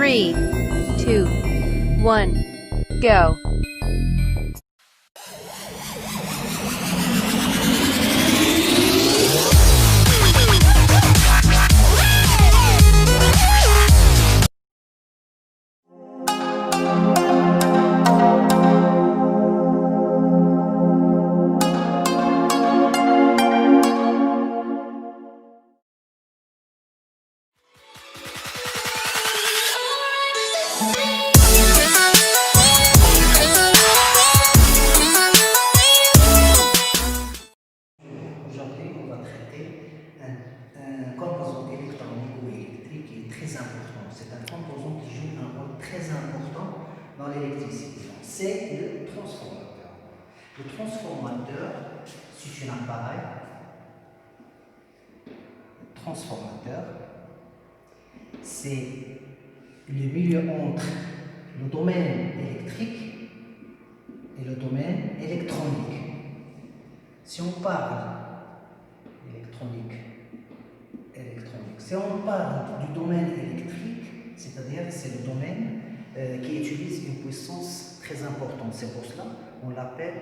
3, 2, 1, go. Aujourd'hui, on va traiter un composant électronique ou électrique qui est très important. C'est un composant qui joue un rôle très important dans l'électricité. C'est le transformateur. Le transformateur, c'est un appareil transformateur. C'est le milieu entre le domaine électrique et le domaine électronique. Si on parle si on parle du domaine électrique, c'est-à-dire c'est le domaine qui utilise une puissance très importante. C'est pour cela qu'on l'appelle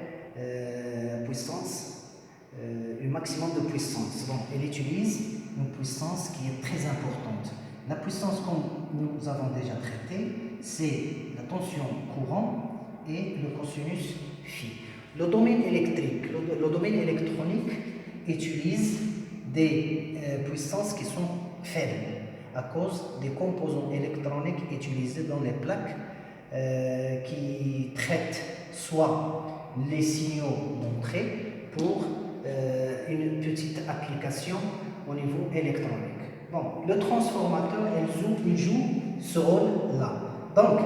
puissance, un maximum de puissance. Donc, elle utilise une puissance qui est très importante. La puissance que nous avons déjà traitée, c'est la tension courant et le cosinus phi. Le domaine électrique, le domaine électronique utilise des puissances qui sont faibles à cause des composants électroniques utilisés dans les plaques qui traitent soit les signaux d'entrée pour une petite application au niveau électronique. Bon, le transformateur, il joue ce rôle-là. Donc,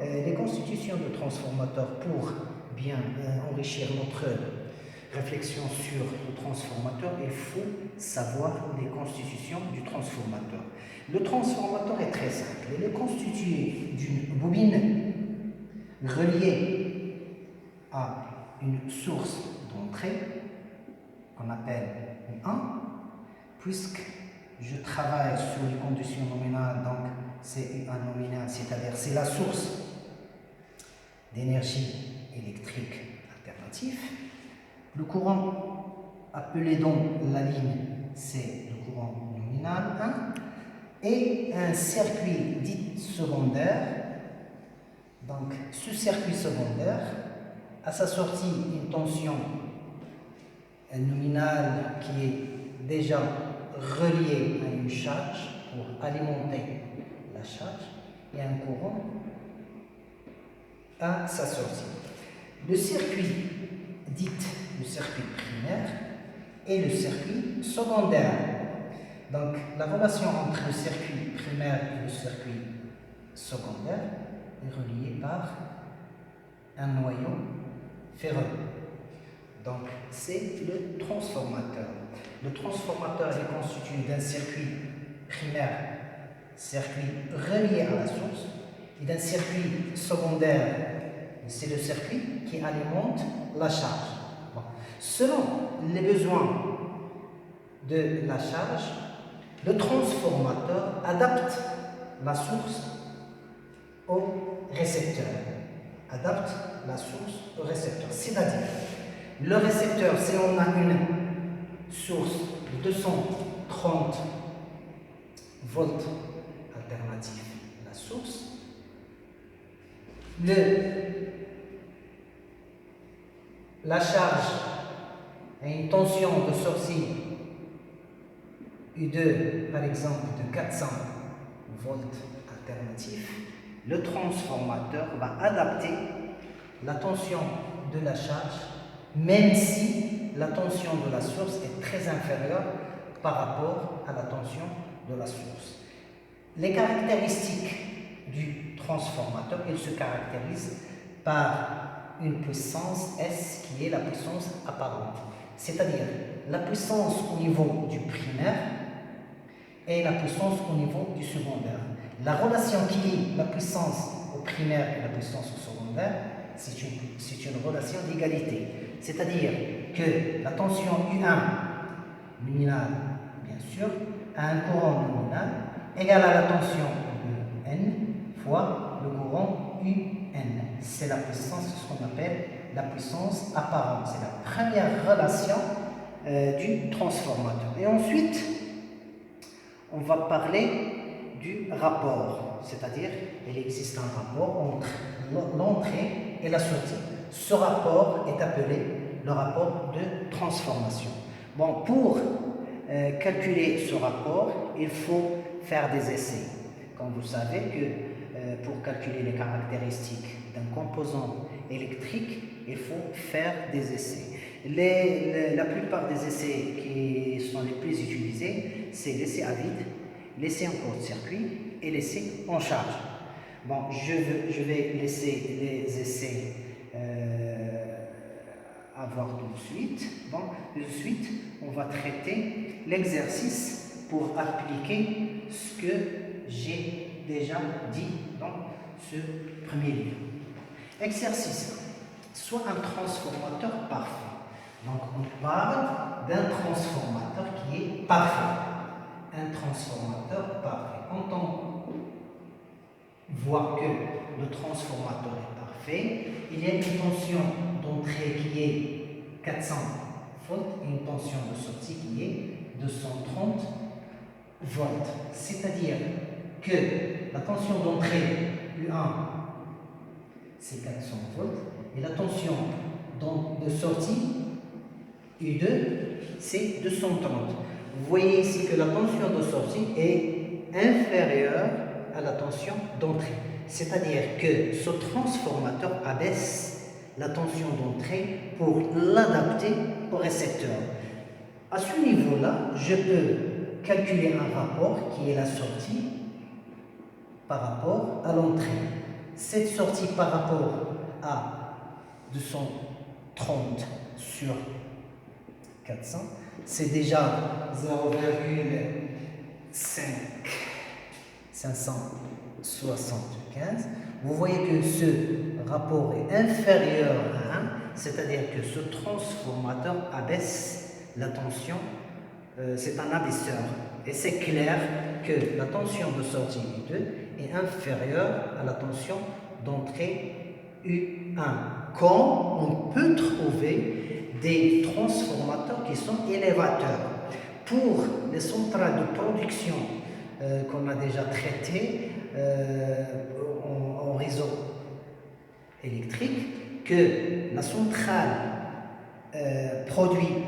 les constitutions de transformateur pour bien enrichir notre réflexion sur le transformateur, il faut savoir les constitutions du transformateur. Le transformateur est très simple. Il est constitué d'une bobine reliée à une source d'entrée qu'on appelle U1, puisque je travaille sur les conditions nominales, donc c'est U1 nominal, c'est-à-dire c'est la source d'énergie électrique alternative. Le courant appelé donc la ligne, c'est le courant nominal 1, et un circuit dit secondaire. Donc ce circuit secondaire, à sa sortie, une tension nominale qui est déjà reliée à une charge pour alimenter la charge et un courant à sa sortie. Le circuit dit le circuit primaire et le circuit secondaire. Donc la relation entre le circuit primaire et le circuit secondaire est reliée par un noyau ferreux. Donc c'est le transformateur. Le transformateur est constitué d'un circuit primaire, circuit relié à la source, et d'un circuit secondaire, c'est le circuit qui alimente la charge. Bon. Selon les besoins de la charge, le transformateur adapte la source au récepteur. C'est-à-dire, le récepteur, si on a une source de 230 volts alternatif, la source, la charge a une tension de sortie U2, par exemple, de 400 volts alternatif, le transformateur va adapter la tension de la charge, même si la tension de la source est très inférieure par rapport à la tension de la source. Les caractéristiques du transformateur, il se caractérise par une puissance S qui est la puissance apparente, c'est-à-dire la puissance au niveau du primaire et la puissance au niveau du secondaire. La relation qui lie la puissance au primaire et la puissance au secondaire, c'est une relation d'égalité. C'est-à-dire que la tension U1 nominale, bien sûr, a un courant nominal égal à la tension de N fois le courant UN. C'est la puissance, ce qu'on appelle la puissance apparente. C'est la première relation du transformateur. Et ensuite, on va parler du rapport, c'est-à-dire il existe un rapport entre l'entrée et la sortie. Ce rapport est appelé le rapport de transformation. Bon, pour calculer ce rapport, il faut faire des essais. Comme vous savez que pour calculer les caractéristiques d'un composant électrique, il faut faire des essais. La plupart des essais qui sont les plus utilisés, c'est l'essai à vide, l'essai en court-circuit et l'essai en charge. Bon, je vais laisser les essais avoir tout de suite. Bon, tout de suite, on va traiter l'exercice pour appliquer ce que j'ai déjà dit dans ce premier livre. Exercice. Soit un transformateur parfait. Donc, on parle d'un transformateur qui est parfait. Un transformateur parfait. Quand on voit que le transformateur est parfait, il y a une tension d'entrée qui est 400 volts et une tension de sortie qui est 230 volts. C'est-à-dire que la tension d'entrée U1 c'est 400 volts et la tension de sortie U2 c'est 230. Vous voyez ici que la tension de sortie est inférieure à la tension d'entrée. C'est-à-dire que ce transformateur abaisse la tension d'entrée pour l'adapter au récepteur. À ce niveau-là, je peux calculer un rapport qui est la sortie par rapport à l'entrée. Cette sortie par rapport à 230 sur 400, c'est déjà 0,575. Vous voyez que ce rapport est inférieur à 1, c'est-à-dire que ce transformateur abaisse la tension, c'est un abaisseur. Et c'est clair que la tension de sortie U2 est inférieure à la tension d'entrée U1. Quand on peut trouver des transformateurs qui sont élévateurs. Pour les centrales de production qu'on a déjà traitées en réseau électrique, que la centrale produit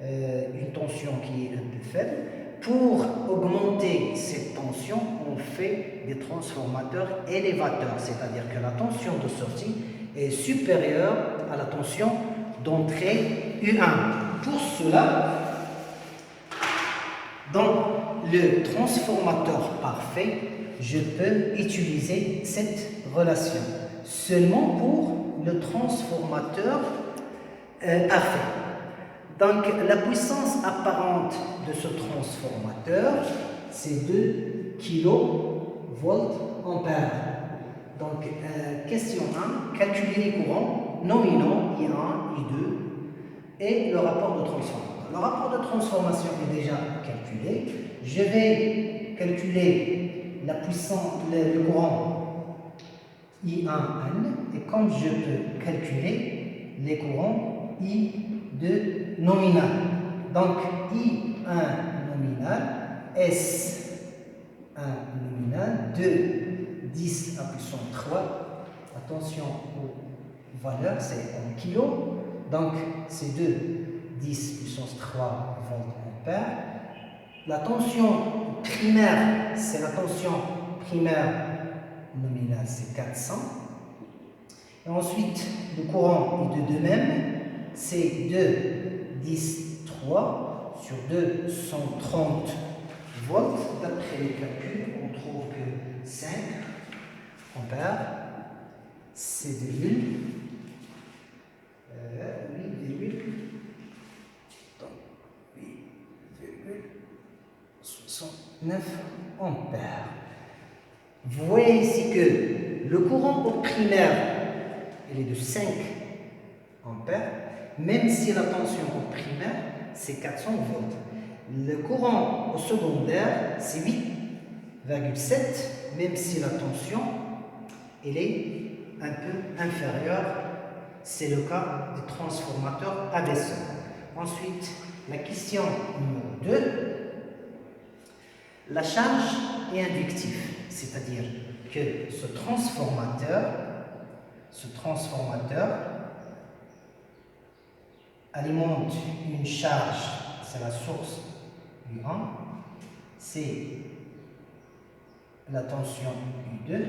une tension qui est un peu faible. Pour augmenter cette tension, on fait des transformateurs élévateurs, c'est-à-dire que la tension de sortie est supérieure à la tension d'entrée U1. Pour cela, dans le transformateur parfait, je peux utiliser cette relation seulement pour le transformateur parfait. Donc, la puissance apparente de ce transformateur, c'est 2 kV ampères. Donc, question 1, calculer les courants nominaux I1, I2 et le rapport de transformation. Le rapport de transformation est déjà calculé. Je vais calculer la puissance, le courant I1N et comme je peux calculer les courants I2 nominal. Donc I1 nominal, S1 nominal, 2, 10 à puissance 3. Attention aux valeurs, c'est en kilo. Donc c'est 2, 10 puissance 3 volts-ampères. La tension primaire, c'est la tension primaire nominale, c'est 400. Et ensuite, le courant I2 de même, c'est 2, 10, 3 sur 230 volts. D'après les calculs, on trouve que 5 ampères, c'est 8,69 ampères. Vous voyez ici que le courant au primaire il est de 5 ampères, même si la tension au primaire c'est 400 volts. Le courant au secondaire c'est 8 1,7, même si la tension elle est un peu inférieure. C'est le cas des transformateurs ABC. Ensuite, la question numéro 2. La charge est inductive, c'est-à-dire que ce transformateur alimente une charge, c'est la source U1, c'est la tension U2.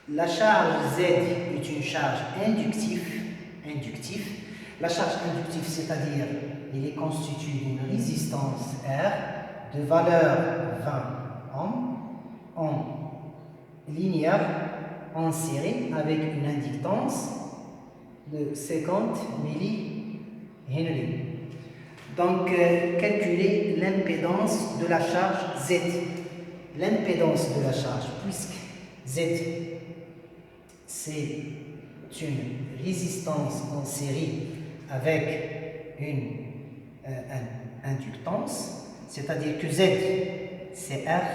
La charge Z est une charge inductive. La charge inductive, c'est-à-dire il est constitué d'une résistance R de valeur 20 ohms en linéaire en série avec une inductance de 50 millihenry. Donc, calculer l'impédance de la charge Z. L'impédance de la charge, puisque Z, c'est une résistance en série avec une inductance, c'est-à-dire que Z, c'est R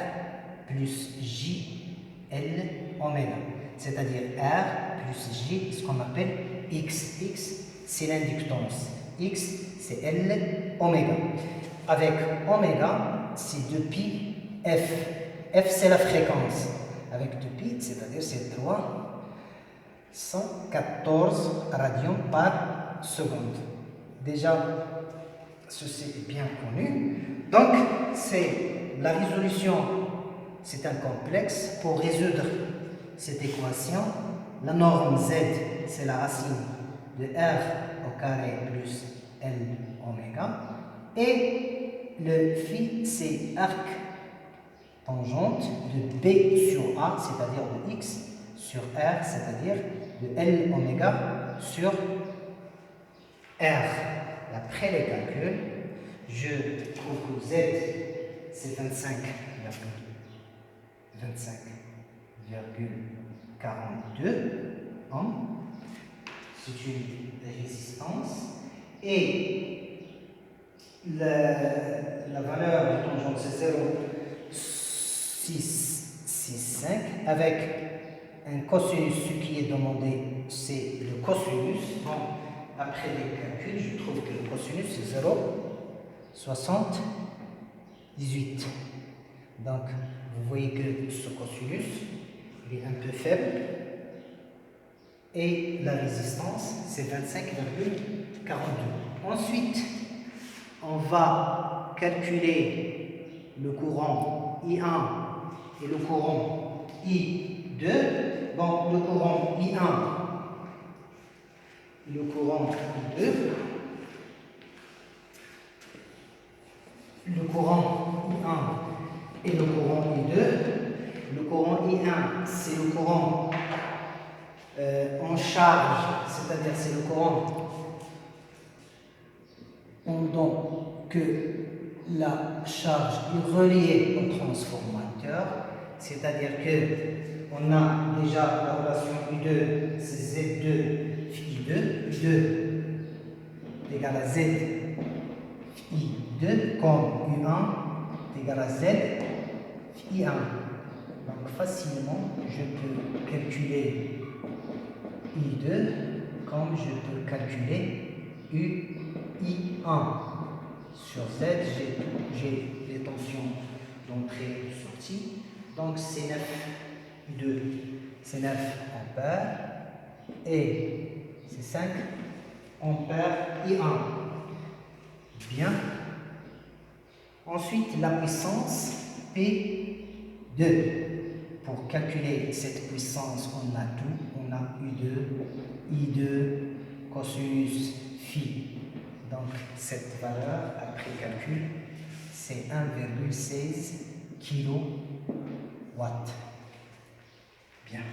plus J L oméga, c'est-à-dire R plus J, ce qu'on appelle X. X, c'est l'inductance. X, c'est L oméga. Avec oméga, c'est 2pi F. F, c'est la fréquence. Avec 2pi, c'est-à-dire c'est 314 radians par seconde. Déjà, ceci est bien connu. Donc, c'est la résolution, c'est un complexe. Pour résoudre cette équation, la norme Z, c'est la racine de R au carré plus L oméga. Et le phi, c'est arc tangente de B sur A, c'est-à-dire de X sur R, c'est-à-dire de L oméga sur R. Après les calculs, je trouve que Z, c'est 25,42 ohms. C'est une résistance. Et la valeur de tangente, c'est 0,665 avec un cosinus. Ce qui est demandé, c'est le cosinus. Donc, après les calculs, je trouve que le cosinus, c'est 0,78. Donc, vous voyez que ce cosinus, il est un peu faible. Et la résistance, c'est 25,42. Ensuite, on va calculer le courant I1 et le courant I2. Donc, le courant I1 et le courant I2. Le courant I1 et le courant I2. Le courant I1, c'est le courant en charge, c'est-à-dire c'est le courant pendant que la charge est reliée au transformateur, c'est-à-dire que on a déjà la relation U2, c'est Z2 phi I2, U2 est égal à Z phi I2, comme U1 est égal à Z phi I1. Donc facilement, je peux calculer I2 comme je peux calculer UI1. Sur Z, j'ai les tensions d'entrée et de sortie. Donc c'est 9 I2, c'est 9 ampères et c'est 5 ampères I1. Bien. Ensuite, la puissance P2. Pour calculer cette puissance, on a tout. On a U2, I2, cosinus phi. Donc, cette valeur, après calcul, c'est 1,16 kW. Bien.